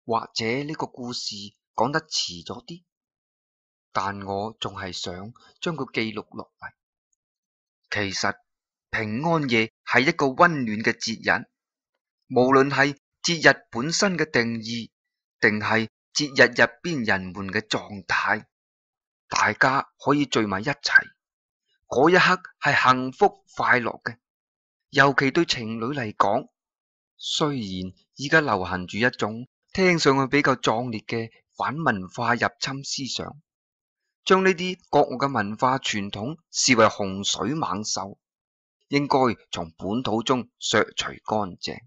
或者呢個故事講得遲咗啲，但我仲係想將佢記錄落嚟。其實平安夜係一個溫暖嘅節日，無論係節日本身嘅定義，定係節日入邊人們嘅狀態，大家可以聚埋一齊，嗰一刻係幸福快樂嘅。尤其對情侶嚟講，雖然依家流行住一種聽上去比較壯烈嘅反文化入侵思想，將呢啲國外嘅文化傳統視為洪水猛獸，應該從本土中削除乾淨。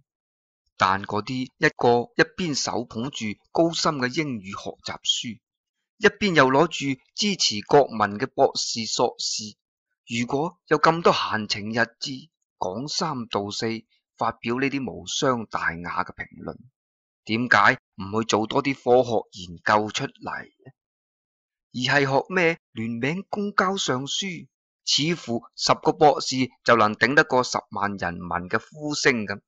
但嗰啲一個一邊手捧住高深嘅英語學習書，一邊又攞住支持國民嘅博士碩士，如果有咁多閒情逸致，講三道四，發表呢啲無傷大雅嘅評論，點解唔去做多啲科學研究出嚟呢？而係學咩聯名公交上書，似乎10個博士就能頂得過10萬人民嘅呼聲咁，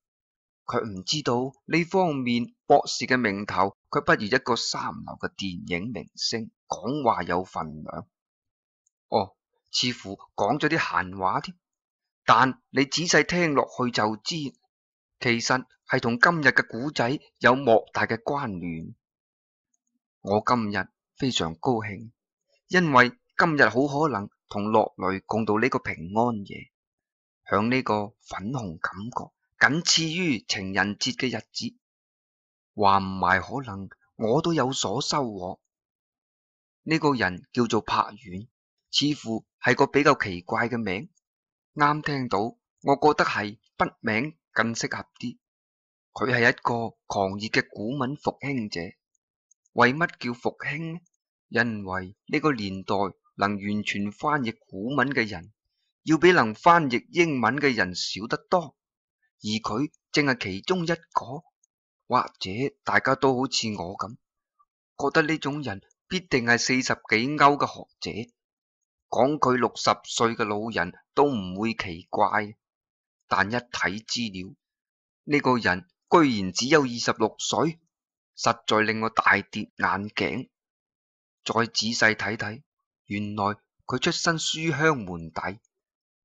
卻唔知道呢方面博士嘅名頭，卻不如一個三流嘅電影明星講話有份量。哦，似乎講咗啲閒話添。但你仔細聽落去就知，其實係同今日嘅古仔有莫大嘅關聯。我今日非常高興，因為今日好可能同樂雷共度呢個平安夜，響呢個粉紅感覺僅次於情人節嘅日子，話唔埋可能我都有所收穫。呢個人叫做柏遠，似乎係個比較奇怪嘅名，啱聽到。我覺得係筆名更適合啲。佢係一個狂熱嘅古文復興者。為乜叫復興呢？因為呢個年代能完全翻譯古文嘅人，要比能翻譯英文嘅人少得多。而佢正係其中一個。或者大家都好似我咁，覺得呢種人必定係40幾歐嘅學者。講佢60歲嘅老人都唔會奇怪。但一睇資料，呢個人居然只有26歲，實在令我大跌眼鏡。再仔細睇睇，原來佢出身書香門第，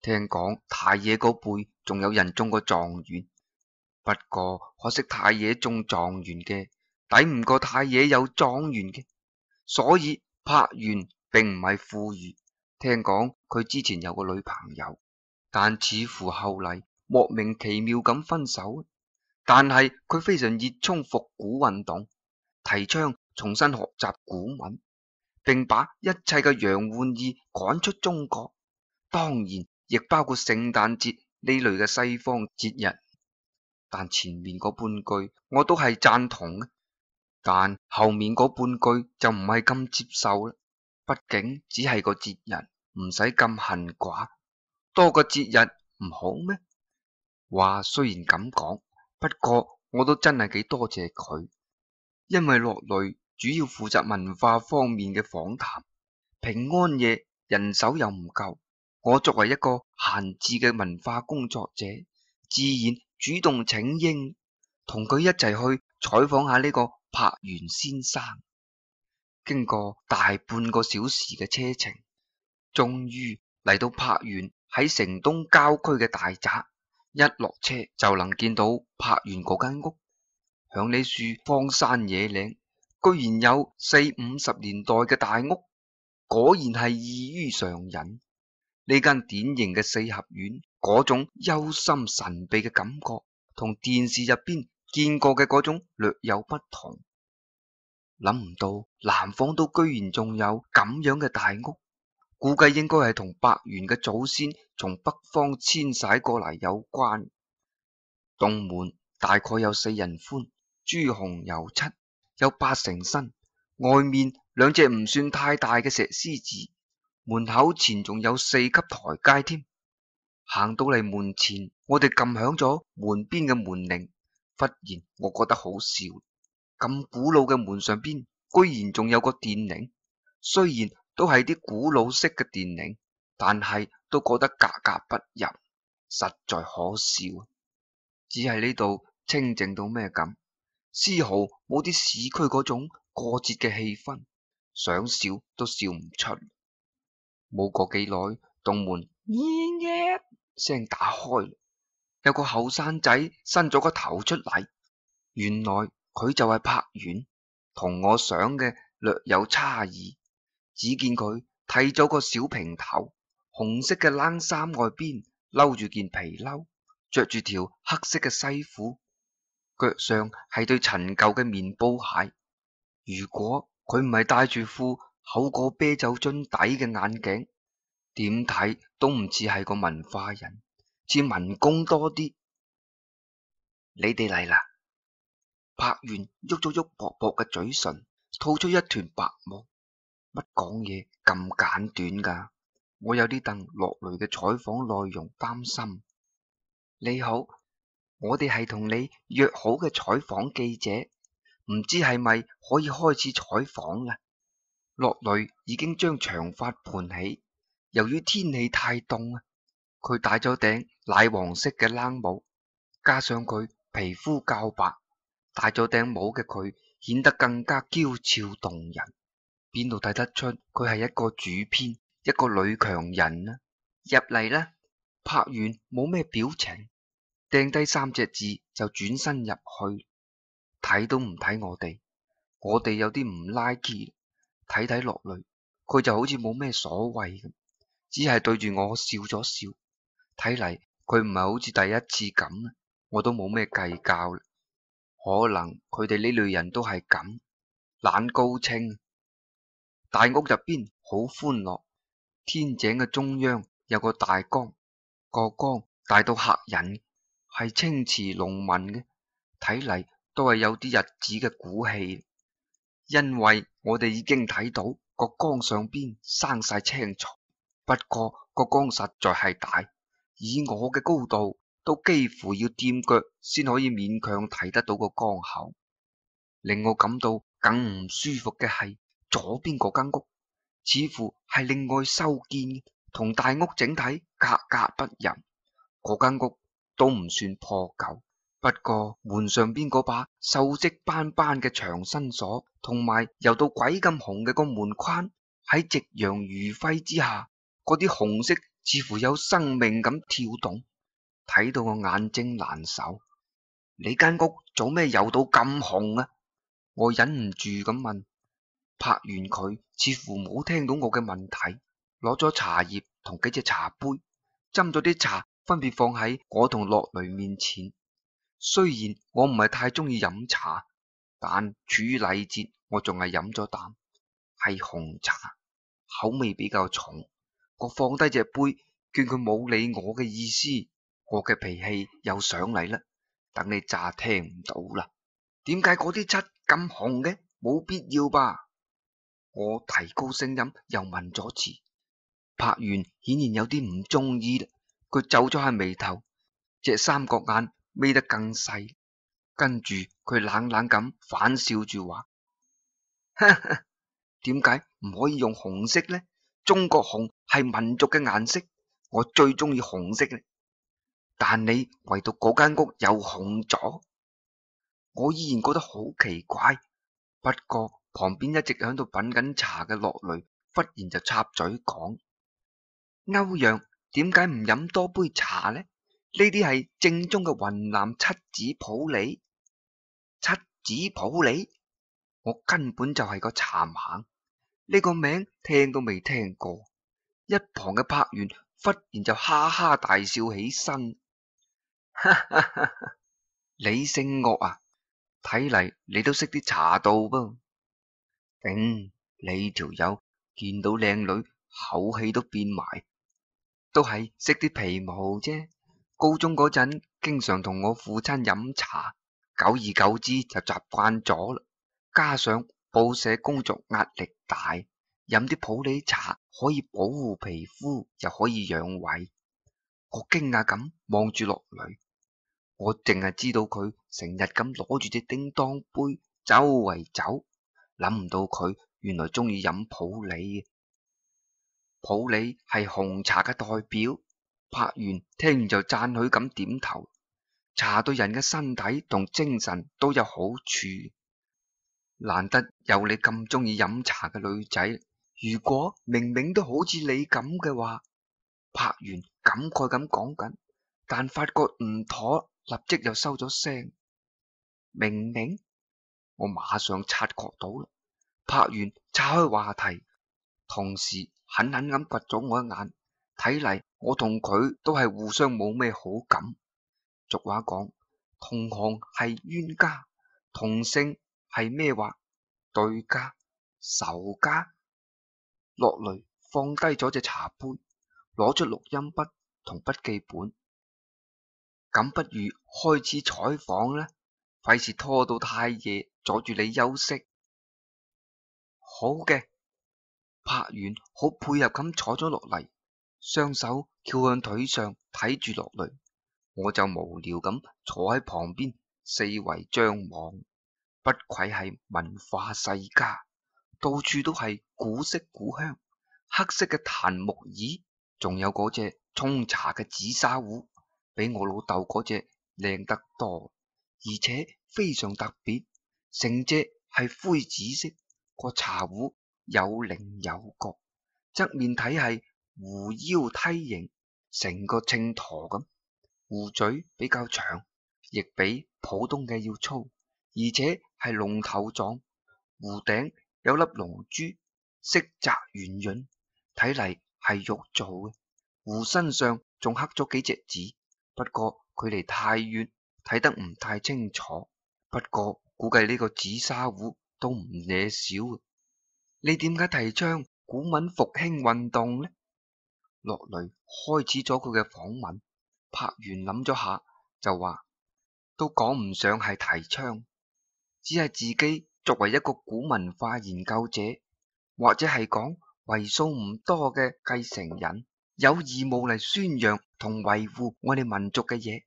聽講太爺嗰輩仲有人中過狀元。不過可惜太爺中狀元嘅抵唔過太爺有狀元嘅，所以柏原並唔係富裕。聽講佢之前有個女朋友，但似乎後嚟莫名其妙咁分手。但係佢非常熱衷復古運動，提倡重新學習古文，並把一切嘅洋玩意趕出中國，當然亦包括聖誕節呢類嘅西方節日。但前面嗰半句我都係贊同嘅，但後面嗰半句就唔係咁接受啦。畢竟只係個節日，唔使咁恨寡，多個節日唔好咩？話雖然咁講，不過我都真係幾多謝佢，因為樂雷主要負責文化方面嘅訪談，平安夜人手又唔夠，我作為一個閒置嘅文化工作者，自然主動請纓，同佢一齊去採訪下呢個柏原先生。經過大半個小時嘅車程，終於嚟到柏原喺城東郊區嘅大宅。一落車就能見到柏原嗰間屋，響呢處荒山野嶺，居然有40-50年代嘅大屋，果然係異於常人。呢間典型嘅四合院，嗰種幽深神秘嘅感覺，同電視入邊見過嘅嗰種略有不同。諗唔到南方都居然仲有咁樣嘅大屋，估計應該係同柏原嘅祖先從北方遷徙過嚟有關。東門大概有4人寬，朱紅油漆，有8成新。外面2隻唔算太大嘅石獅子，門口前仲有4級台階添。行到嚟門前，我哋撳響咗門邊嘅門鈴。忽然我覺得好笑，咁古老嘅門上邊居然仲有個電鈴。雖然都係啲古老式嘅電鈴，但係都覺得格格不入，實在可笑。只係呢度清靜到咩咁，絲毫冇啲市區嗰種過節嘅氣氛，想笑都笑唔出。冇過幾耐，洞門咿耶聲打開，有個後生仔伸咗個頭出嚟。原來佢就係柏遠，同我想嘅略有差異。只見佢剃咗個小平頭，紅色嘅冷衫外邊褸住件皮褸，着住條黑色嘅西褲，腳上係對陳舊嘅棉布鞋。如果佢唔係戴住副厚過啤酒樽底嘅眼鏡，點睇都唔似係個文化人，似民工多啲。你哋嚟啦！柏遠喐咗喐薄薄嘅嘴唇，吐出一團白沫。乜講嘢咁簡短噶？我有啲戥落雷嘅採訪內容擔心。你好，我哋係同你約好嘅採訪記者，唔知係咪可以開始採訪啦？落雷已經將長髮盤起，由於天氣太凍啊，佢戴咗頂奶黃色嘅冷帽，加上佢皮膚較白，戴咗頂帽嘅佢顯得更加嬌俏動人。邊度睇得出佢係一個主編，一個女強人啊？入嚟啦！柏遠冇咩表情，掟低3隻字就轉身入去，睇都唔睇我哋。我哋有啲唔 like， 睇落雷，佢就好似冇咩所謂咁，只係對住我笑咗笑。睇嚟佢唔係好似第一次咁，我都冇咩計較啦。可能佢哋呢類人都係咁，懶高清。大屋入邊好歡樂，天井嘅中央有個大缸，個缸大到嚇人，係青瓷龍紋嘅，睇嚟都係有啲日子嘅古氣。因為我哋已經睇到個缸上邊生晒青草，不過個缸實在係大，以我嘅高度都幾乎要掂腳先可以勉強睇得到個缸口。令我感到更唔舒服嘅係左邊嗰間屋，似乎係另外修建，同大屋整體格格不入。嗰間屋都唔算破舊，不過門上邊嗰把鏽跡斑斑嘅長身鎖，同埋油到鬼咁紅嘅個門框，喺夕陽餘暉之下，嗰啲紅色似乎有生命咁跳動，睇到我眼睛難受。你間屋做咩油到咁紅啊？我忍唔住咁問。柏遠佢似乎冇聽到我嘅問題，攞咗茶葉同幾隻茶杯，斟咗啲茶，分別放喺我同落雷面前。雖然我唔係太中意飲茶，但處於禮節，我仲係飲咗啖，係紅茶，口味比較重。我放低隻杯，見佢冇理我嘅意思，我嘅脾氣又上嚟啦。等你詐聽唔到啦。點解嗰啲漆咁紅嘅？冇必要吧？我提高聲音又問咗次。柏遠顯然有啲唔中意啦，佢皺咗下眉頭，隻三角眼眯得更細，跟住佢冷冷咁反笑住話：哈哈，點解唔可以用紅色呢？中國紅係民族嘅顏色，我最中意紅色咧。但你唯獨嗰間屋又紅咗。我依然覺得好奇怪，不過旁邊一直喺度品緊茶嘅落雷忽然就插嘴講：歐陽，點解唔飲多杯茶呢？呢啲係正宗嘅雲南七子普洱。七子普洱，我根本就係個茶盲，呢個名聽都未聽過。一旁嘅柏遠忽然就哈哈大笑起身，哈哈哈哈，你姓岳啊？睇嚟你都識啲茶道噃。你條友見到靚女口氣都變埋，都係識啲皮毛啫。高中嗰陣經常同我父親飲茶，久而久之就習慣咗啦。加上報社工作壓力大，飲啲普洱茶可以保護皮膚，又可以養胃。我驚訝咁望住落雷。我淨係知道佢成日咁攞住隻叮當杯周圍走，諗唔到佢原來中意飲普洱。普洱係紅茶嘅代表。柏遠聽完就讚許咁點頭。茶對人嘅身體同精神都有好處。難得有你咁中意飲茶嘅女仔，如果明明都好似你咁嘅話，柏原感慨咁講緊，但發覺唔妥，立即又收咗聲。明明，我馬上察覺到啦。柏原岔開話題，同時狠狠咁掘咗我一眼，睇嚟我同佢都係互相冇咩好感。俗話講，同行係冤家，同姓係咩話？對家、仇家。落雷放低咗隻茶杯，攞出錄音筆同筆記本。咁不如開始採訪啦，費事拖到太夜，阻住你休息。好嘅，柏原好配合咁坐咗落嚟，雙手翹向腿上睇住落雷。我就無聊咁坐喺旁邊，四圍張望。不愧係文化世家，到處都係古色古香，黑色嘅檀木椅，仲有嗰隻沖茶嘅紫砂壺，比我老豆嗰隻靚得多，而且非常特別，成隻係灰紫色，個茶壺有稜有角，側面睇係弧腰梯形，成個秤砣咁。壺嘴比較長，亦比普通嘅要粗，而且係龍頭狀。壺頂有粒龍珠，色澤圓潤，睇嚟係玉做嘅。壺身上仲刻咗幾隻字，不過距離太遠，睇得唔太清楚。不過估計呢個紫砂壺都唔惹少。你點解提倡古文復興運動呢？落雷開始咗佢嘅訪問。柏原諗咗下就話，都講唔上係提倡，只係自己作為一個古文化研究者，或者係講為數唔多嘅繼承人，有義務嚟宣揚同維護我哋民族嘅嘢。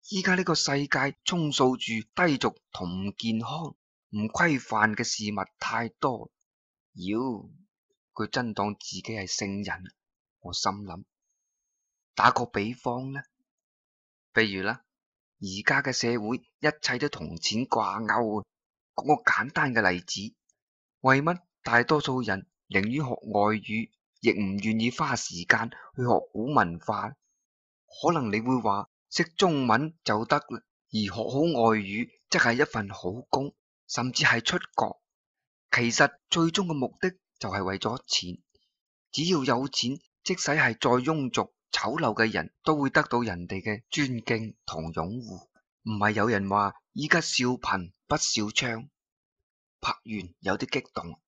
依家呢個世界充斥住低俗同唔健康、唔規範嘅事物太多。妖，佢真當自己係聖人，我心諗。打個比方呢，譬如啦，而家嘅社會一切都同錢掛鈎啊！講個簡單嘅例子，為乜大多數人寧願學外語，亦唔願意花時間去學古文化？可能你會話識中文就得啦，而學好外語則係一份好工，甚至係出國。其實最終嘅目的就係為咗錢，只要有錢，即使係再庸俗醜陋嘅人都會得到人哋嘅尊敬同擁護。唔係有人話依家笑貧不笑娼？柏原有啲激動，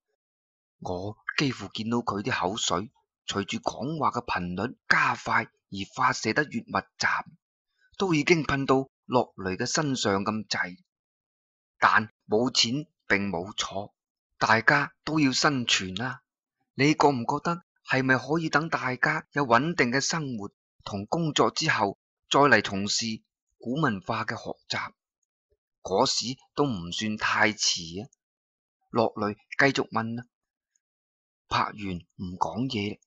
我幾乎見到佢啲口水隨住講話嘅頻率加快而發射得越密集，都已經噴到落雷嘅身上咁滯。但冇錢並冇錯，大家都要生存啊！你覺唔覺得係咪可以等大家有穩定嘅生活同工作之後，再嚟從事古文化嘅學習？嗰時都唔算太遲啊！落雷繼續問啊，柏原唔講嘢，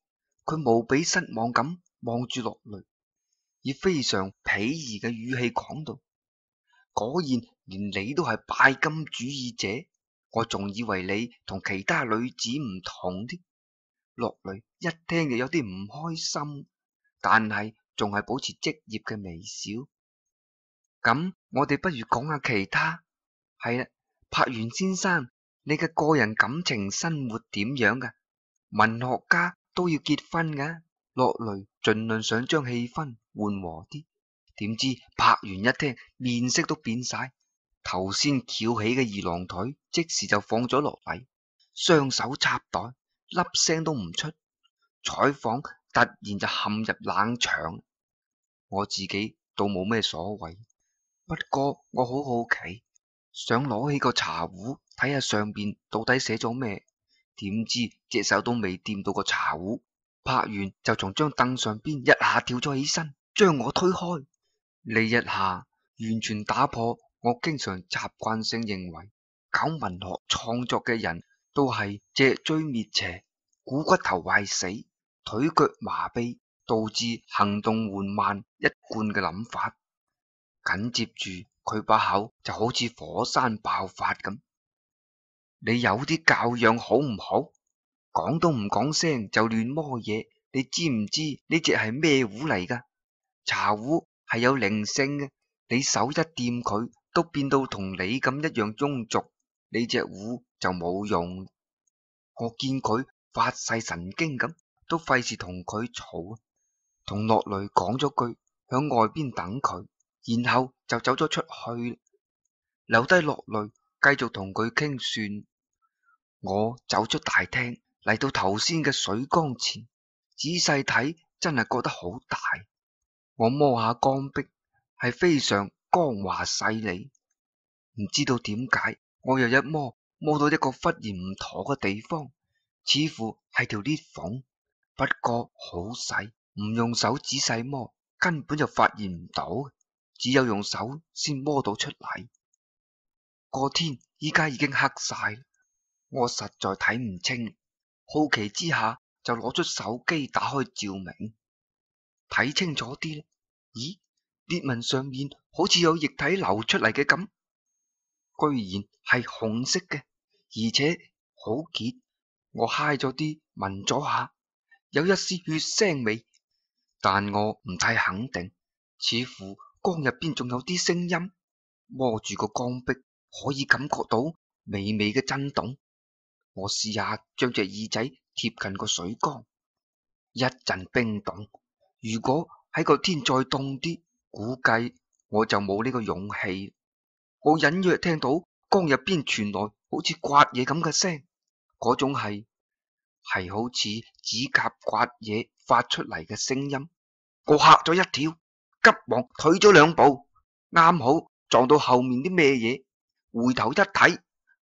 佢無比失望咁望住落雷，以非常鄙夷嘅語氣講道：果然連你都係拜金主義者，我仲以為你同其他女子唔同啲。落雷一聽就有啲唔開心，但係仲係保持職業嘅微笑。咁我哋不如講下其他。係啦，柏原先生，你嘅個人感情生活點樣噶？文學家都要結婚噶。落雷盡量想將氣氛緩和啲，點知柏原一聽面色都變晒，頭先翹起嘅二郎腿即時就放咗落嚟，雙手插袋，粒聲都唔出。採訪突然就陷入冷場。我自己都冇咩所謂，不過我好好奇，想攞起個茶壺睇下上邊到底寫咗咩，點知隻手都未掂到個茶壺，柏原就從張凳上邊一下跳咗起身，將我推開。呢一下完全打破我經常習慣性認為搞文學創作嘅人都係脊椎滅邪、股骨頭壞死、腿腳麻痹，導致行動緩慢一貫嘅諗法。緊接住佢把口就好似火山爆發咁。你有啲教養好唔好？講都唔講聲就亂摸嘢，你知唔知呢隻係咩壺嚟噶？茶壺係有靈性嘅，你手一掂佢都變到同你咁一樣庸俗，你隻壺就冇用。我見佢發誓神經咁，都費事同佢嘈，同落雷講咗句響外邊等佢，然後就走咗出去，留低落雷繼續同佢傾算。我走出大廳，嚟到頭先嘅水缸前，仔細睇，真係覺得好大。我摸下缸壁，係非常光滑細膩。唔知道點解，我又一摸到一個忽然唔妥嘅地方，似乎係條裂縫，不過好細，唔用手仔細摸，根本就發現唔到，只有用手先摸到出嚟。個天依家已經黑晒。我實在睇唔清，好奇之下就攞出手機打開照明，睇清楚啲咧。咦，裂紋上面好似有液體流出嚟嘅咁，居然係紅色嘅，而且好結。我揩咗啲，聞咗下，有一絲血腥味，但我唔太肯定，似乎缸入邊仲有啲聲音。摸住個缸壁，可以感覺到微微嘅震動。我試下將隻耳仔貼近個水缸，一陣冰凍。如果喺個天再凍啲，估計我就冇呢個勇氣。我隱約聽到缸入邊傳來好似刮嘢咁嘅聲，嗰種係好似指甲刮嘢發出嚟嘅聲音。我嚇咗一跳，急忙退咗兩步，啱好撞到後面啲咩嘢。回頭一睇，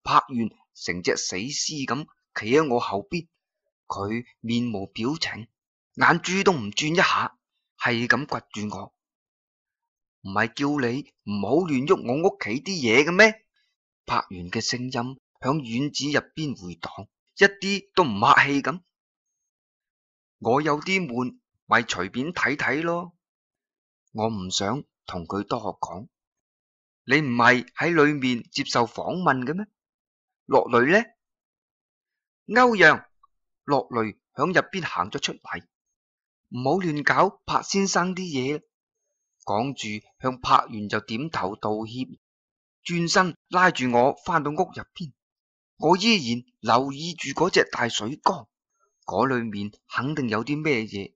柏原成隻死屍咁企喺我後邊，佢面無表情，眼珠都唔轉一下，係咁掘住我。唔係叫你唔好亂喐我屋企啲嘢嘅咩？柏原嘅聲音響院子入邊回蕩，一啲都唔客氣咁。我有啲悶，咪隨便睇睇咯。我唔想同佢多講。你唔係喺裏面接受訪問嘅咩？落雷呢？歐陽，落雷響入邊行咗出嚟，唔好亂搞柏先生啲嘢。講住向柏原就點頭道歉，轉身拉住我返到屋入邊。我依然留意住嗰隻大水缸，嗰裏面肯定有啲咩嘢。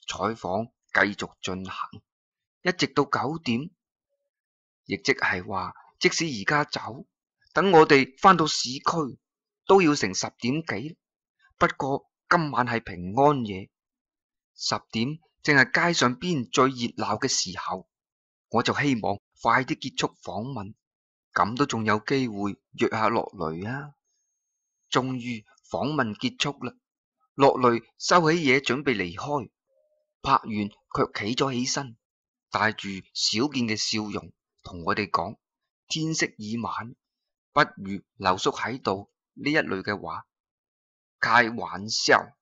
採訪繼續進行，一直到9點，亦即係話，即使而家走，等我哋返到市區，都要成10點幾。不過今晚係平安夜，10點正係街上邊最熱鬧嘅時候，我就希望快啲結束訪問，咁都仲有機會約下落雷啊！終於訪問結束啦，落雷收起嘢準備離開，柏原卻企咗起身，帶住少見嘅笑容，同我哋講：天色已晚，不如留宿喺度。呢一類嘅話，開玩笑，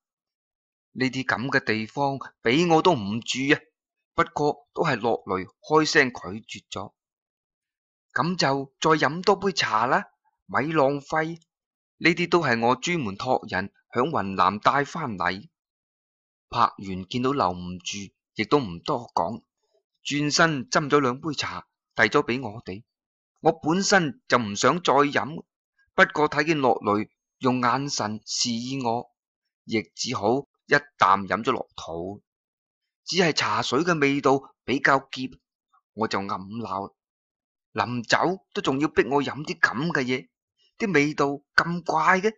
呢啲咁嘅地方俾我都唔住啊！不過都係落雷開聲拒絕咗。咁就再飲多杯茶啦，咪浪費。呢啲都係我專門託人響雲南帶翻嚟。柏原見到留唔住，亦都唔多講，轉身斟咗2杯茶，遞咗俾我哋。我本身就唔想再飲，不過睇見落雷用眼神示意我，亦只好一啖飲咗落肚。只係茶水嘅味道比較澀，我就暗鬧，臨走都仲要逼我飲啲咁嘅嘢，啲味道咁怪嘅，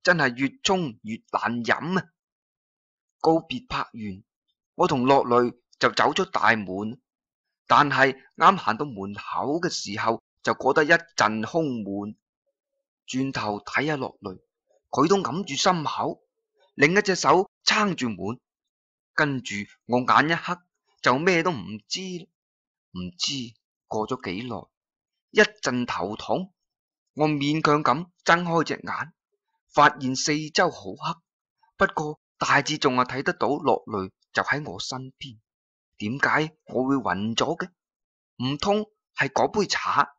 真係越沖越難飲啊！告別柏原，我同落雷就走出大門，但係啱行到門口嘅時候，就覺得一陣胸悶。轉頭睇下落雷，佢都揞住心口，另一隻手撐住門。跟住我眼一黑，就咩都唔知。唔知過咗幾耐，一陣頭痛，我勉強咁睜開隻眼，發現四周好黑，不過大致仲係睇得到落雷就喺我身邊。點解我會暈咗嘅？唔通係嗰杯茶？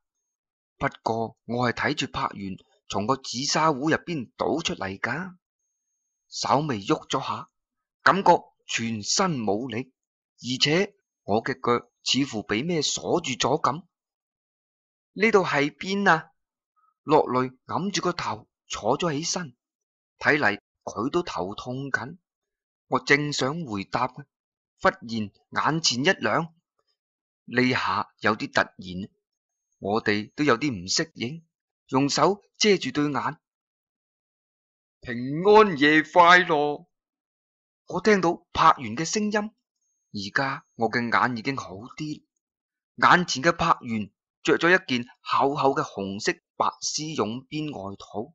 不過我係睇住柏原從個紫砂壺入邊倒出嚟噶，稍微喐咗下，感覺全身冇力，而且我嘅腳似乎俾咩鎖住咗咁。呢度係邊啊？落淚揞住個頭坐咗起身，睇嚟佢都頭痛緊。我正想回答，忽然眼前一亮，呢下有啲突然，我哋都有啲唔適應，用手遮住對眼。平安夜快樂！我聽到柏原嘅聲音，而家我嘅眼已經好啲，眼前嘅柏原着咗一件厚厚嘅紅色白絲絨邊外套，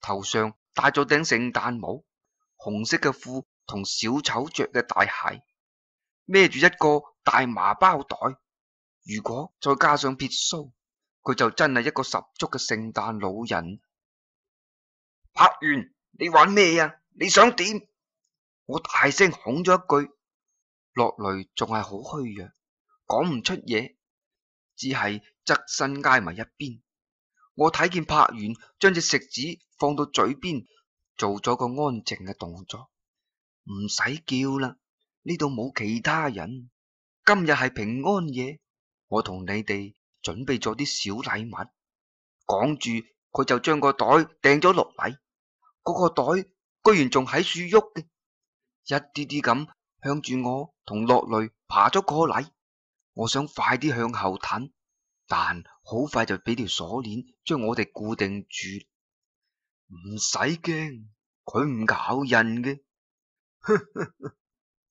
頭上戴咗頂聖誕帽，紅色嘅褲同小丑着嘅大鞋，孭住一個大麻包袋。如果再加上撇鬚，佢就真係一個十足嘅聖誕老人。柏原，你玩咩啊？你想點？我大聲吼咗一句，落淚仲係好虛弱，講唔出嘢，只係側身挨埋一邊。我睇見柏原將隻食指放到嘴邊，做咗個安靜嘅動作。唔使叫啦，呢度冇其他人。今日係平安夜，我同你哋準備咗啲小禮物。講住，佢就將個袋掟咗落嚟。嗰個袋居然仲喺處喐嘅，一啲啲咁向住我同落淚爬咗過嚟。我想快啲向後褪，但好快就俾條鎖鏈將我哋固定住。唔使驚，佢唔咬人嘅，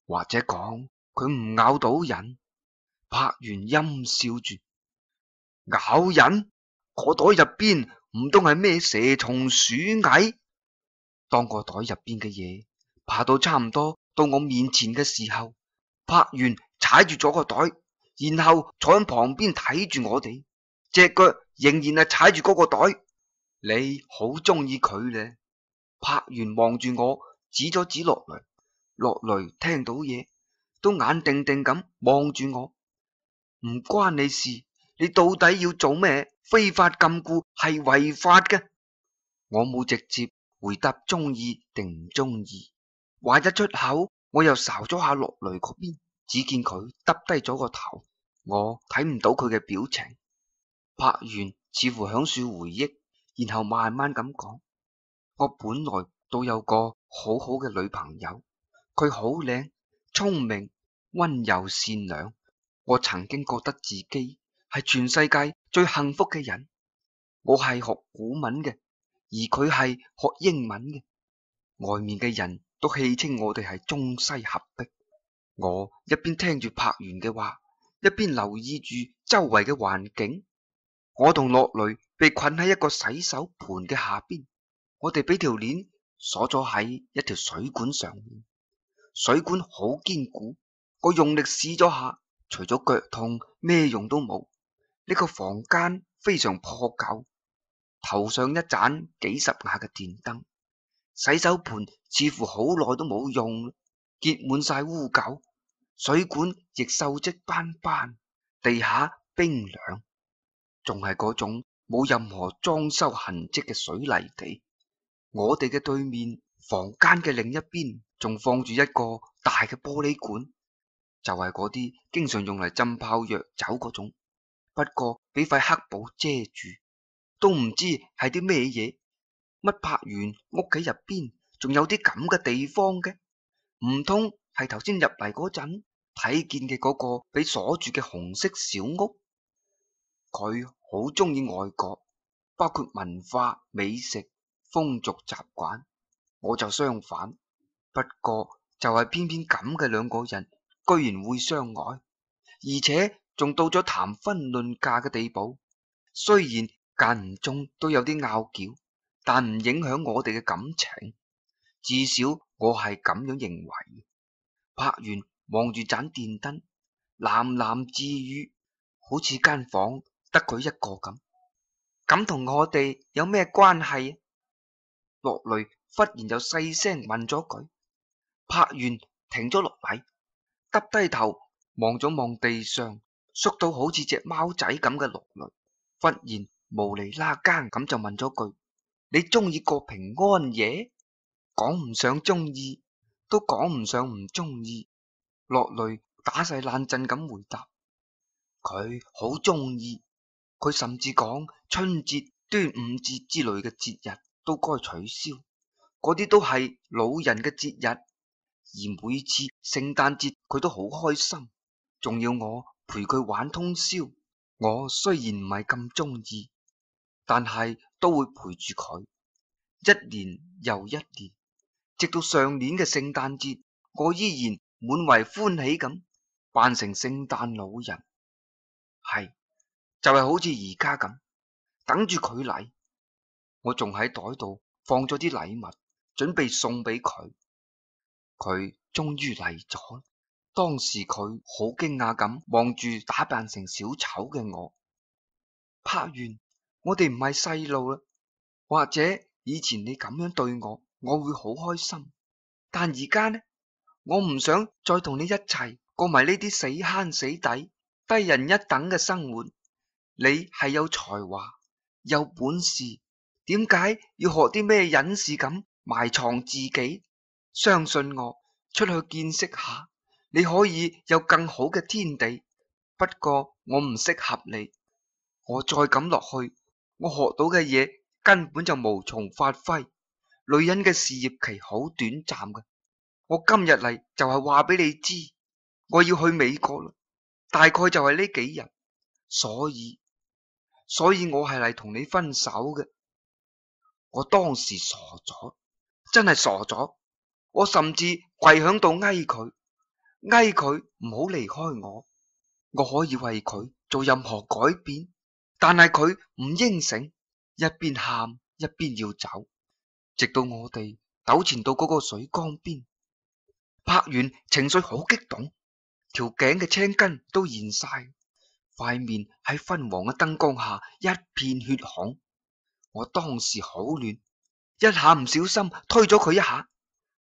或者講佢唔咬到人。柏原陰笑住，咬人？個袋入邊唔通係咩蛇蟲鼠蟻？當個袋入邊嘅嘢爬到差唔多到我面前嘅時候，柏原踩住咗個袋，然後坐喺旁邊睇住我哋，隻腳仍然係踩住嗰個袋。你好中意佢咧？柏原望住我，指咗指落淚。落淚聽到嘢，都眼定定咁望住我。唔關你事，你到底要做咩？非法禁錮係違法嘅。我冇直接回答中意定唔中意，話一出口，我又睄咗下落淚嗰邊，只見佢耷低咗個頭，我睇唔到佢嘅表情。柏原似乎響樹回憶，然後慢慢咁講：我本來都有個好好嘅女朋友，佢好靚、聰明、溫柔、善良。我曾經覺得自己係全世界最幸福嘅人。我係學古文嘅，而佢係學英文嘅。外面嘅人都戲稱我哋係中西合璧。我一邊聽住柏原嘅話，一邊留意住周圍嘅環境。我同落淚被困喺一個洗手盆嘅下邊，我哋俾條鏈鎖咗喺一條水管上面。水管好堅固，我用力試咗下，除咗腳痛，咩用都冇。呢個房間非常破舊，頭上一盞幾十瓦嘅電燈，洗手盆似乎好耐都冇用，結滿晒污垢。水管亦鏽跡斑斑，地下冰涼，仲係嗰種冇任何裝修痕跡嘅水泥地。我哋嘅對面房間嘅另一邊仲放住一個大嘅玻璃管，就係嗰啲經常用嚟浸泡藥酒嗰種，不過俾塊黑布遮住，都唔知係啲咩嘢。乜柏原屋企入邊仲有啲咁嘅地方嘅？唔通係頭先入嚟嗰陣睇見嘅嗰個俾鎖住嘅紅色小屋？佢好中意外國，包括文化、美食、風俗習慣。我就相反，不過就係偏偏咁嘅兩個人居然會相愛，而且仲到咗談婚論嫁嘅地步。雖然間唔中都有啲拗撬，但唔影響我哋嘅感情。至少我係咁樣認為。柏原望住盞電燈，喃喃自語，好似間房得佢一個咁。咁同我哋有咩關係？落淚忽然就細聲問咗句。柏原停咗落嚟，耷低頭望咗望地上縮到好似隻貓仔咁嘅羅蕾，忽然無厘啦更咁就問咗句：你中意過平安夜？講唔上中意，都講唔上唔中意。羅蕾打晒冷震咁回答：佢好中意，佢甚至講春節、端午節之類嘅節日都該取消，嗰啲都係老人嘅節日。而每次聖誕節佢都好開心，仲要我陪佢玩通宵。我雖然唔係咁中意，但係都會陪住佢，一年又一年，直到上年嘅聖誕節，我依然滿懷歡喜咁扮成聖誕老人，係就係好似而家咁等住佢嚟。我仲喺袋度放咗啲禮物，準備送俾佢。佢終於嚟咗，當時佢好驚訝咁望住打扮成小丑嘅我。拍完，我哋唔係細路啦，或者以前你咁樣對我，我會好開心。但而家呢，我唔想再同你一齊過埋呢啲死慳死抵、低人一等嘅生活。你係有才華、有本事，點解要學啲咩隱士咁埋藏自己？相信我，出去見識下，你可以有更好嘅天地。不過我唔適合你，我再咁落去，我學到嘅嘢根本就無從發揮。女人嘅事業期好短暫嘅。我今日嚟就係話俾你知，我要去美國啦，大概就係呢幾日，所以我係嚟同你分手嘅。我當時傻咗，真係傻咗。我甚至跪響度哀佢唔好離開我。我可以為佢做任何改變，但係佢唔應承，一邊喊一邊要走，直到我哋糾纏到嗰個水缸邊。柏遠情緒好激動，條頸嘅青筋都現晒，塊面喺昏黃嘅燈光下一片血紅。我當時好亂，一下唔小心推咗佢一下，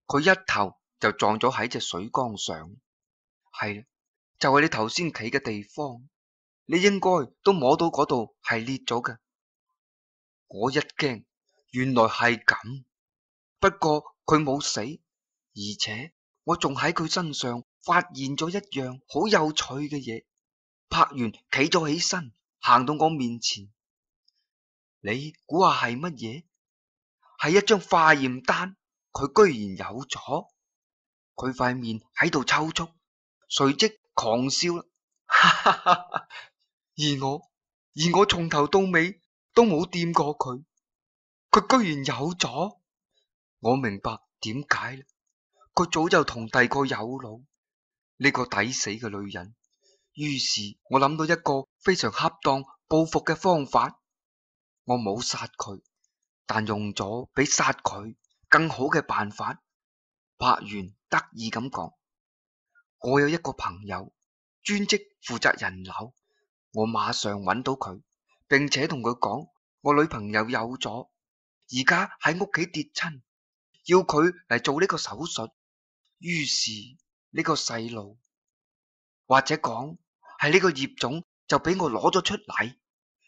佢一頭就撞咗喺隻水缸上。係，就係你頭先企嘅地方，你應該都摸到嗰度係裂咗嘅。我一驚，原來係咁。不過佢冇死，而且我仲喺佢身上發現咗一樣好有趣嘅嘢。柏完企咗起身，行到我面前。你估下係乜嘢？係一張化驗單，佢居然有咗。佢塊面喺度抽搐，隨即狂笑啦。而我從頭到尾都冇掂過佢，佢居然有咗。我明白點解啦，佢早就同第個有腦，呢個抵死嘅女人。於是我諗到一個非常恰當報復嘅方法。我冇殺佢，但用咗比殺佢更好嘅辦法。柏元得意咁講：我有一個朋友專職負責人流，我馬上揾到佢，並且同佢講我女朋友有咗，而家喺屋企跌親，要佢嚟做呢個手術。於是呢個細路，或者講係呢個葉種，就俾我攞咗出嚟。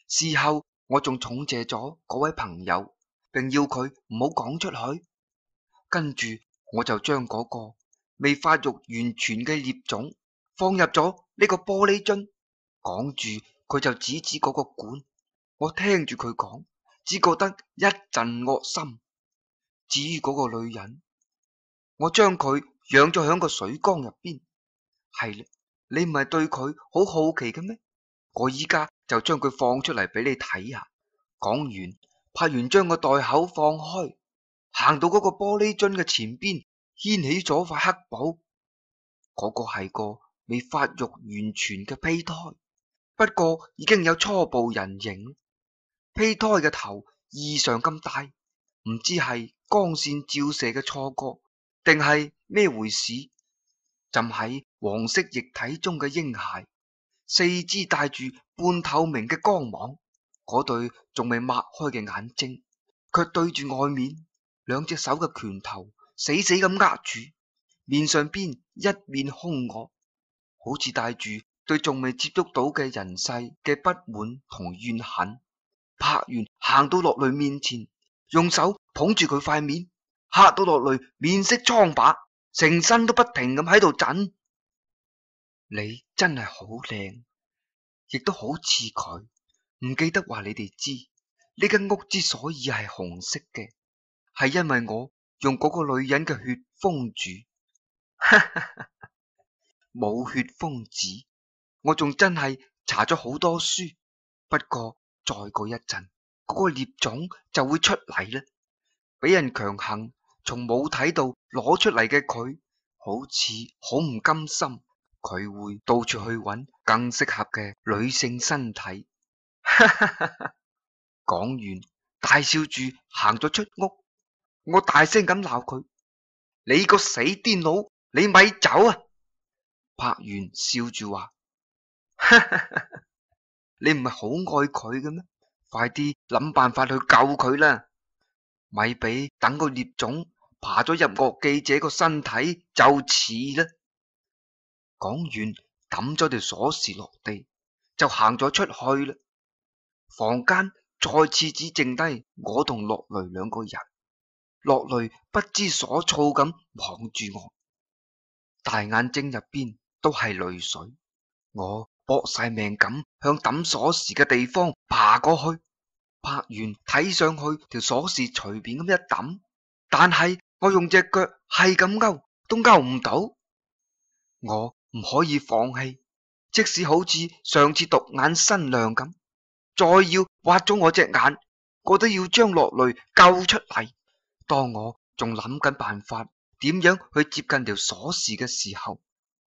事後我仲重謝咗嗰位朋友，並要佢唔好講出去。跟住我就將嗰個未發育完全嘅葉種放入咗呢個玻璃樽，講住佢就指指嗰個管。我聽住佢講，只覺得一陣惡心。至於嗰個女人，我將佢養咗響個水缸入邊。係啦，你唔係對佢好好奇嘅咩？我依家就將佢放出嚟俾你睇下。講完，柏元將個袋口放開，行到嗰個玻璃樽嘅前邊，掀起咗塊黑布。嗰個係個未發育完全嘅胚胎，不過已經有初步人形。胚胎嘅頭異常咁大，唔知係光線照射嘅錯覺，定係咩回事？浸喺黃色液體中嘅嬰孩，四肢帶住半透明嘅光芒，嗰對仲未擘開嘅眼睛，卻對住外面，兩隻手嘅拳頭死死咁握住，面上邊一面兇我，好似帶住對仲未接觸到嘅人世嘅不滿同怨恨。柏原行到落淚面前，用手捧住佢塊面，嚇到落淚面色蒼白，成身都不停咁喺度震。你真係好靚，亦都好似佢。唔記得話你哋知，呢間屋之所以係紅色嘅，係因為我用嗰個女人嘅血封住。冇血封紙，我仲真係查咗好多書。不過再過一陣，嗰個孽種就會出嚟啦。俾人強行從母體度攞出嚟嘅佢，好似好唔甘心。佢會到處去揾更適合嘅女性身體。講完，大笑住行咗出屋。我大聲咁鬧佢：你個死癲佬，你咪走啊！柏原笑住話：你唔係好愛佢嘅咩？快啲諗辦法去救佢啦！咪俾等個孽種爬咗入樂記者個身體就遲啦。講完，抌咗條鎖匙落地，就行咗出去啦。房間再次只剩低我同樂雷兩個人。樂雷不知所措咁望住我，大眼睛入邊都係淚水。我搏晒命咁向抌鎖匙嘅地方爬過去。柏原睇上去條鎖匙隨便咁一抌，但係我用隻腳係咁勾都勾唔到。我唔可以放棄，即使好似上次獨眼新娘咁，再要挖咗我隻眼，我都要將樂雷救出嚟。當我仲諗緊辦法點樣去接近條鎖匙嘅時候，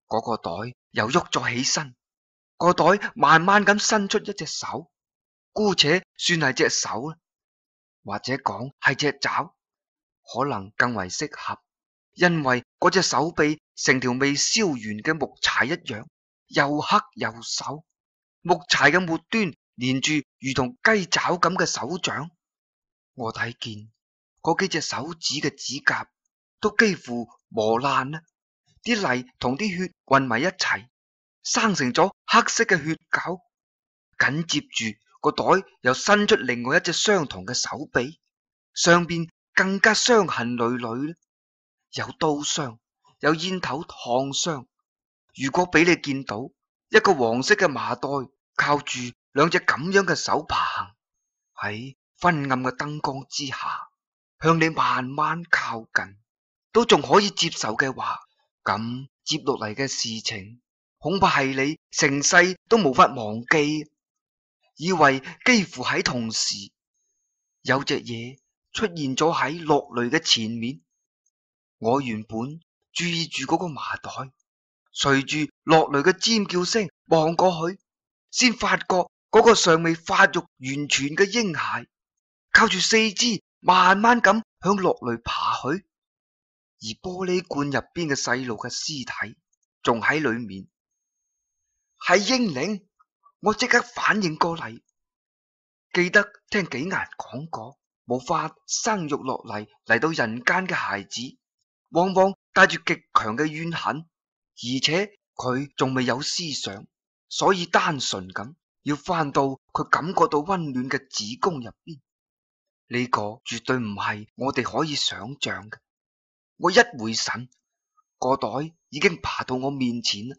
嗰個袋又喐咗起身。個袋慢慢咁伸出一隻手，姑且算係隻手啦，或者講係隻爪，可能更為適合，因為嗰隻手臂成條未燒完嘅木柴一樣，又黑又瘦，木柴嘅末端連住如同雞爪咁嘅手掌。我睇見嗰幾隻手指嘅指甲都幾乎磨爛啦，啲泥同啲血混埋一齊，生成咗黑色嘅血垢。緊接住個袋又伸出另外一隻相同嘅手臂，上邊更加傷痕累累，有刀傷，有煙頭燙傷。如果俾你見到一個黃色嘅麻袋靠住兩隻咁樣嘅手爬行，喺昏暗嘅燈光之下向你慢慢靠近，都仲可以接受嘅話，咁接落嚟嘅事情恐怕係你成世都無法忘記。以為幾乎喺同時，有隻嘢出現咗喺樂雷嘅前面。我原本注意住嗰個麻袋，隨住樂雷嘅尖叫聲望過去，先發覺嗰個尚未發育完全嘅嬰孩靠住四肢慢慢咁向樂雷爬去，而玻璃罐入邊嘅細路嘅屍體仲喺裏面。係英靈。我即刻反應過嚟，記得聽紀顏講過，無法生育落嚟到人間嘅孩子，往往帶住極強嘅怨恨，而且佢仲未有思想，所以單純咁要翻到佢感覺到溫暖嘅子宮入邊。呢個絕對唔係我哋可以想象嘅。我一回神，個袋已經爬到我面前啦，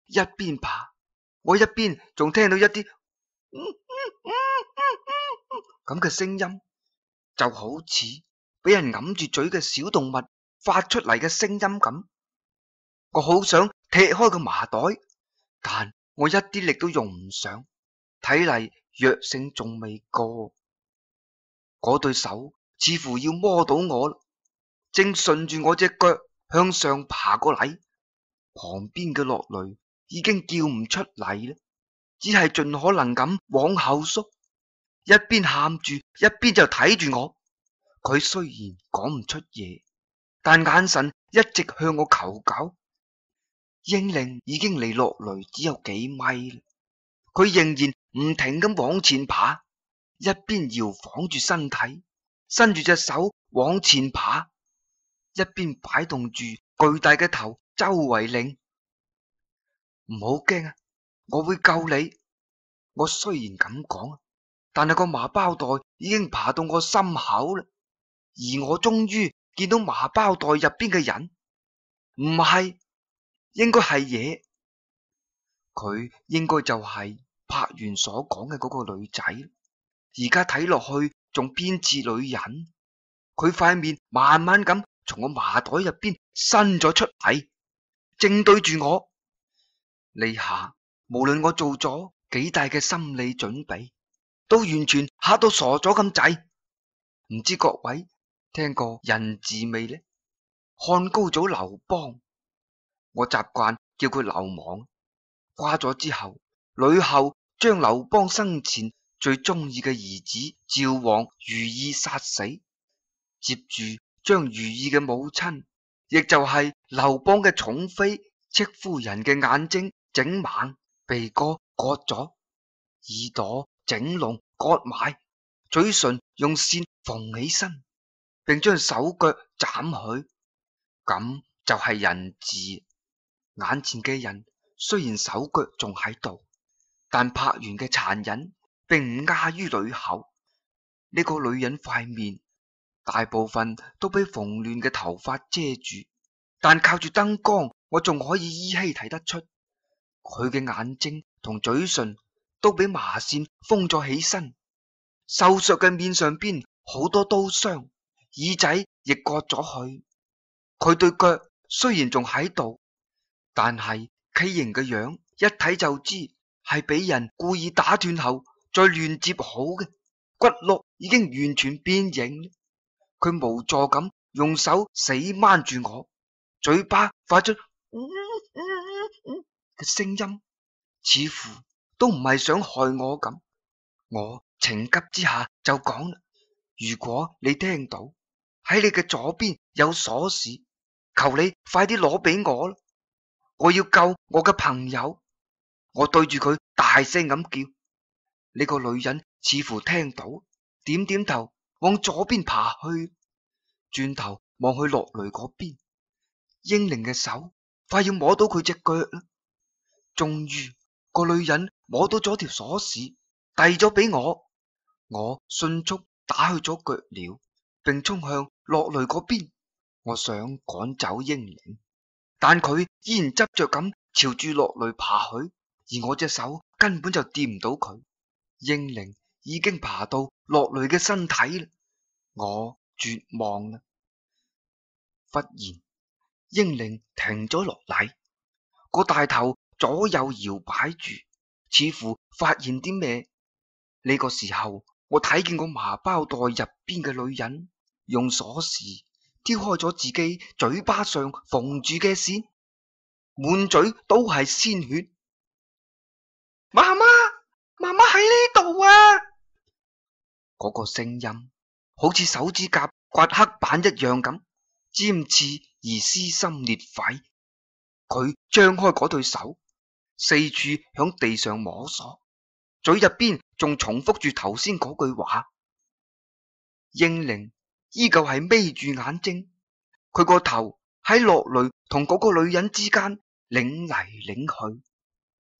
一邊爬，我一邊仲聽到一啲咁嘅聲音，就好似俾人揞住嘴嘅小動物發出嚟嘅聲音咁。我好想踢開個麻袋，但我一啲力都用唔上，睇嚟藥性仲未過。嗰對手似乎要摸到我啦，正順住我隻腳向上爬過嚟。旁邊嘅樂雷已經叫唔出嚟啦，只係盡可能咁往後縮，一邊喊住一邊就睇住我。佢雖然講唔出嘢，但眼神一直向我求救。英靈已經離樂雷只有幾米啦，佢仍然唔停咁往前爬，一邊搖晃住身體，伸住隻手往前爬，一邊擺動住巨大嘅頭周圍擰。唔好驚啊！我會救你。我雖然咁講，但係個麻包袋已經爬到我心口啦，而我終於見到麻包袋入邊嘅人，唔係，應該係嘢。佢應該就係柏原所講嘅嗰個女仔，而家睇落去仲偏似女人。佢塊面慢慢咁從我麻袋入邊伸咗出嚟，正對住我。呢下無論我做咗幾大嘅心理準備，都完全嚇到傻咗咁滯。唔知各位聽過人字未呢？漢高祖劉邦，我習慣叫佢劉亡。瓜咗之後，呂后將劉邦生前最中意嘅兒子趙王如意殺死，接住將如意嘅母親，亦就係劉邦嘅寵妃戚夫人嘅眼睛整盲，鼻哥割咗，耳朵整聾割埋，嘴唇用線縫起身，並將手腳斬去。咁就係人彘。眼前嘅人雖然手腳仲喺度，但柏原嘅殘忍並唔亞於呂后。呢個女人塊面大部分都俾蓬亂嘅頭髮遮住，但靠住燈光，我仲可以依稀睇得出佢嘅眼睛同嘴唇都俾麻線封咗起身，瘦削嘅面上邊好多刀傷，耳仔亦割咗去。佢對腳雖然仲喺度，但係畸形嘅樣一睇就知係俾人故意打斷後再亂接好嘅，骨骼已經完全變形。佢無助咁用手死掹住我，嘴巴發出嘅聲音，似乎都唔係想害我咁。我情急之下就講啦：如果你聽到喺你嘅左邊有鎖匙，求你快啲攞俾我啦！我要救我嘅朋友。我對住佢大聲咁叫。呢個女人似乎聽到，點點頭往左邊爬去，轉頭望去落雷嗰邊。英靈嘅手快要摸到佢隻腳啦。終於個女人摸到咗條鎖匙，遞咗俾我。我迅速打去咗腳鐐，並衝向落雷嗰邊。我想趕走英靈，但佢依然執着咁朝住落雷爬去，而我隻手根本就掂唔到佢。英靈已經爬到落雷嘅身體啦，我絕望啦。忽然，英靈停咗落嚟，個大頭左右搖擺住，似乎發現啲咩。呢個時候，我睇見個麻包袋入邊嘅女人用鎖匙挑開咗自己嘴巴上縫住嘅線，滿嘴都係鮮血。媽媽，媽媽喺呢度啊！嗰個聲音好似手指甲刮黑板一樣咁尖刺而撕心裂肺。佢張開嗰對手，四處響地上摸索，嘴入邊仲重複住頭先嗰句話。英靈依舊係眯住眼睛，佢個頭喺落雷同嗰個女人之間擰嚟擰去，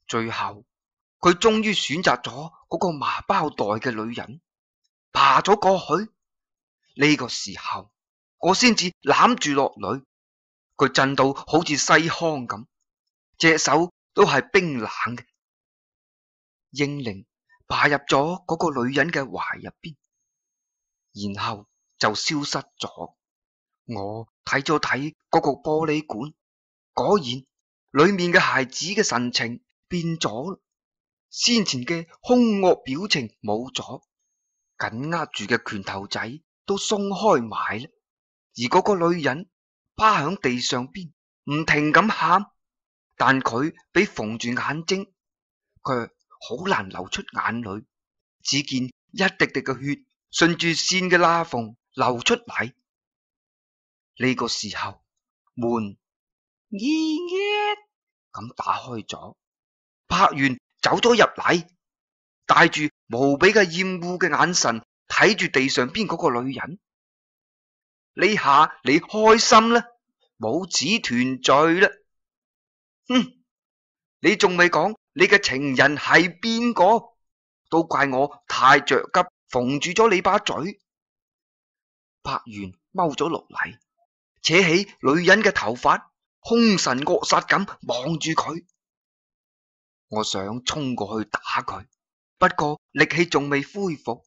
最後佢終於選擇咗嗰個麻包袋嘅女人，爬咗過去。呢個時候我先至攬住落雷，佢震到好似西康咁，隻手都係冰冷嘅。英靈爬入咗嗰個女人嘅懷入邊，然後就消失咗。我睇咗睇嗰個玻璃管，果然裏面嘅孩子嘅神情變咗，先前嘅兇惡表情冇咗，緊握住嘅拳頭仔都鬆開埋啦。而嗰個女人趴響地上邊，唔停咁喊，但佢俾縫住眼睛，卻好難流出眼淚。只見一滴滴嘅血順住線嘅罅縫流出嚟。呢個時候，門咁打開咗，柏原走咗入嚟，帶住無比嘅厭惡嘅眼神睇住地上邊嗰個女人。呢下你開心啦，母子團聚啦。你仲未講你嘅情人係邊個？都怪我太着急，縫住咗你把嘴。柏原踎咗落嚟，扯起女人嘅頭髮，兇神惡煞咁望住佢。我想衝過去打佢，不過力氣仲未恢復，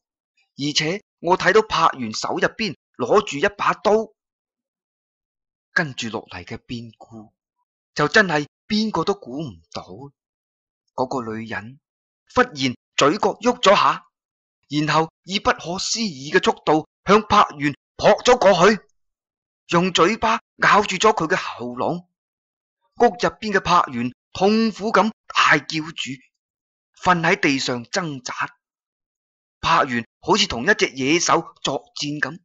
而且我睇到柏原手入邊攞住一把刀。跟住落嚟嘅變故就真係邊個都估唔到。嗰個女人忽然嘴角喐咗下，然後以不可思議嘅速度向柏原撲咗過去，用嘴巴咬住咗佢嘅喉嚨。屋入邊嘅柏原痛苦咁大叫住，瞓喺地上掙扎。柏原好似同一隻野獸作戰咁，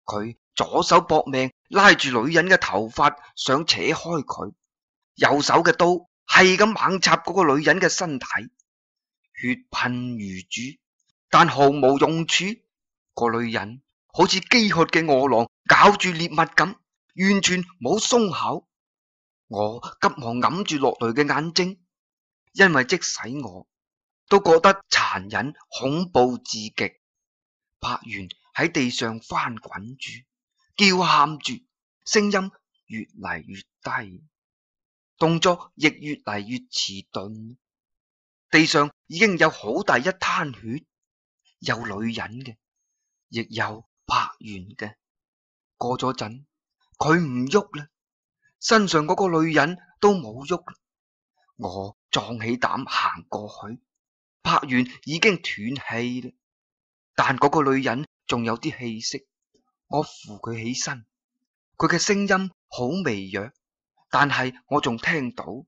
佢左手搏命拉住女人嘅頭髮，想扯開佢，右手嘅刀係咁猛插嗰個女人嘅身體，血噴如注，但毫無用處。個女人好似飢渴嘅餓狼咬住獵物咁，完全冇鬆口。我急忙揞住落淚嘅眼睛，因為即使我都覺得殘忍恐怖至極。柏原喺地上翻滾住，叫喊住，聲音越嚟越低，動作亦越嚟越遲鈍。地上已經有好大一灘血，有女人嘅，亦有柏原嘅。過咗陣，佢唔喐啦，身上嗰個女人都冇喐啦。我壯起膽行過去，柏原已經斷氣啦，但嗰個女人仲有啲氣息。我扶佢起身，佢嘅聲音好微弱，但係我仲聽到，我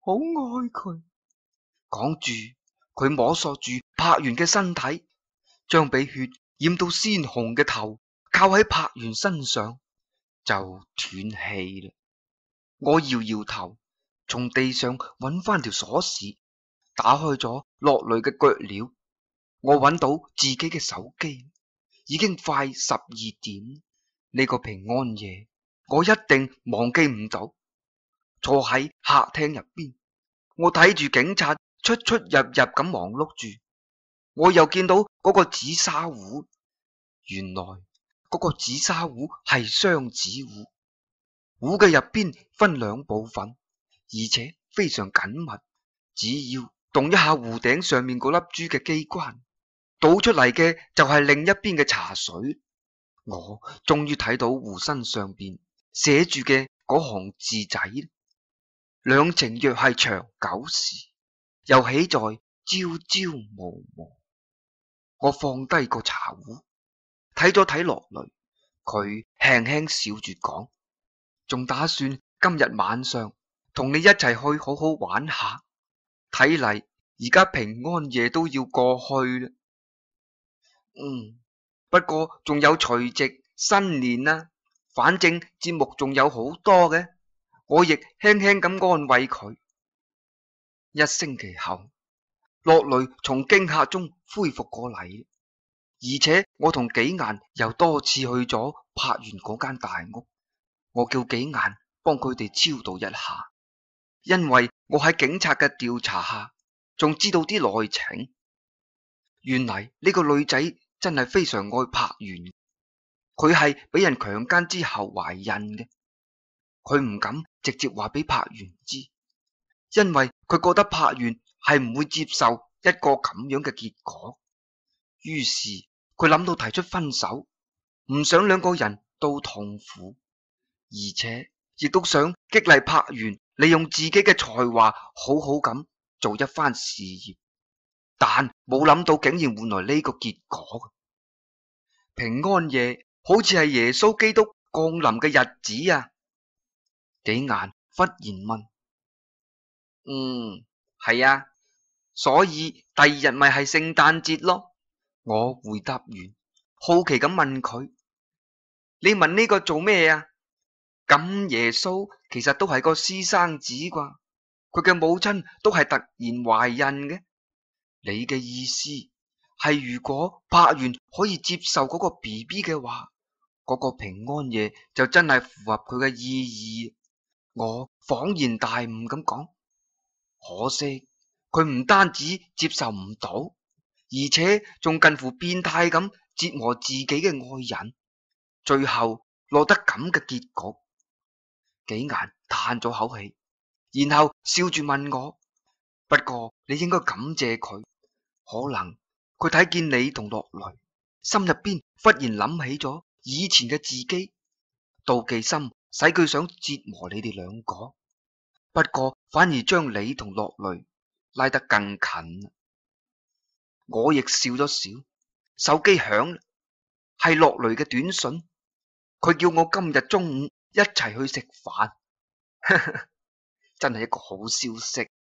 好愛佢。講住，佢摸索住柏原嘅身體，將俾血染到鮮紅嘅頭靠喺柏原身上，就斷氣啦。我搖搖頭，從地上揾翻條鎖匙，打開咗落淚嘅腳鐐。我揾到自己嘅手機，已經快12點。呢個平安夜，我一定忘記唔到。坐喺客廳入邊，我睇住警察出出入入咁忙碌住。我又見到嗰個紫砂壺，原來嗰個紫砂壺係雙子壺，壺嘅入邊分兩部分，而且非常緊密。只要動一下壺頂上面嗰粒珠嘅機關，倒出嚟嘅就係另一邊嘅茶水。我終於睇到壺身上邊寫住嘅嗰行字仔：兩情若係長久時，又豈在朝朝暮暮。我放低個茶壺，睇咗睇落嚟，佢輕輕笑住講，仲打算今日晚上同你一齊去好好玩下。睇嚟而家平安夜都要過去啦。不過仲有除夕、新年啦，反正節目仲有好多嘅。我亦輕輕咁安慰佢。1星期後，落雷從驚嚇中恢復過嚟，而且我同紀顏又多次去咗柏原嗰間大屋。我叫紀顏幫佢哋超度一下，因為我喺警察嘅調查下，仲知道啲內情。原嚟呢個女仔真係非常愛柏原，佢係俾人強姦之後懷孕嘅。佢唔敢直接話俾柏原知，因為佢覺得柏原係唔會接受一個咁樣嘅結果。於是佢諗到提出分手，唔想兩個人都痛苦，而且亦都想激勵柏原利用自己嘅才華好好咁做一番事業，但冇諗到竟然換來呢個結果。平安夜好似係耶穌基督降臨嘅日子啊！紀顏忽然問：係啊，所以第2日咪係聖誕節咯？我回答完，好奇咁問佢：你問呢個做咩啊？咁耶穌其實都係個私生子啩？佢嘅母親都係突然懷孕嘅。你嘅意思係如果柏原可以接受嗰個 BB 嘅話，嗰個平安夜就真係符合佢嘅意義。我恍然大悟咁講，可惜佢唔單止接受唔到，而且仲近乎變態咁折磨自己嘅愛人，最後落得咁嘅結局。紀顏嘆咗口氣，然後笑住問我：不過你應該感謝佢，可能佢睇見你同落雷，心入邊忽然諗起咗以前嘅自己，妒忌心使佢想折磨你哋兩個，不過反而將你同落雷拉得更近。我亦笑咗笑，手機響，係落雷嘅短信，佢叫我今日中午一齊去食飯，真係一個好消息。